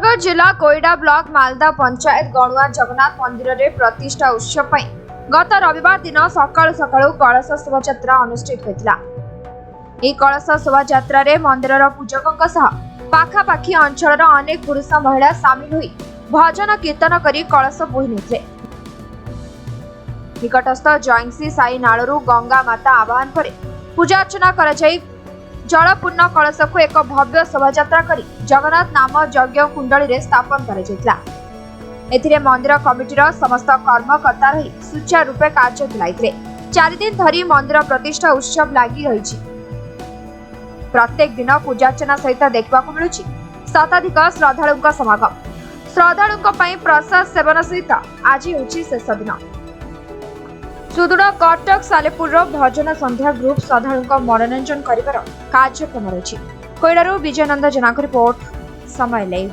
सुंदरगढ़ जिला कोईडा ब्लॉक मालदा पंचायत गणुआ जगन्नाथ मंदिर रे प्रतिष्ठा उत्सव पई गत रविवार दिन सकाळु सकाळु कलश शोभायात्रा अनुष्ठित होइतिला। ए कलश शोभायात्रा रे मंदिरर पूजकक सह पाखापाखी अंचलर अनेक पुरुष महिला सामिल होई भजन कीर्तन करी कलश बोहि नेथिले। निकटस्थ जयंसी साई नाळरू गंगा माता आवाहन करे पूजा अर्चना करा जाई जलपूर्ण कलश को एक भव्य शोभायात्रा करी जगन्नाथ नाम यज्ञ कुंडली रे स्थापन करा जायतिला। एथिरे मंदिर कमिटीर समस्त कर्मकर्ता रही सुचारू रूपे कार्य तुलाइथिले। 4 दिन धरी मंदिर प्रतिष्ठा उत्सव लागि रहिछि। प्रत्येक दिन पूजार्चना सहित देखबाकू मिलुछि शताधिक श्रद्धालुंक समागम। श्रद्धालुंक पई प्रसाद सेवन सहित आज होछि शेष दिन। सुदूर कटक सालेपुर भजन संध्या ग्रुप श्रद्धालुंक मनोरंजन करिवार कार्यक्रम रही। कोईडारू विजयनंद जनाक रिपोर्ट समय लाइव।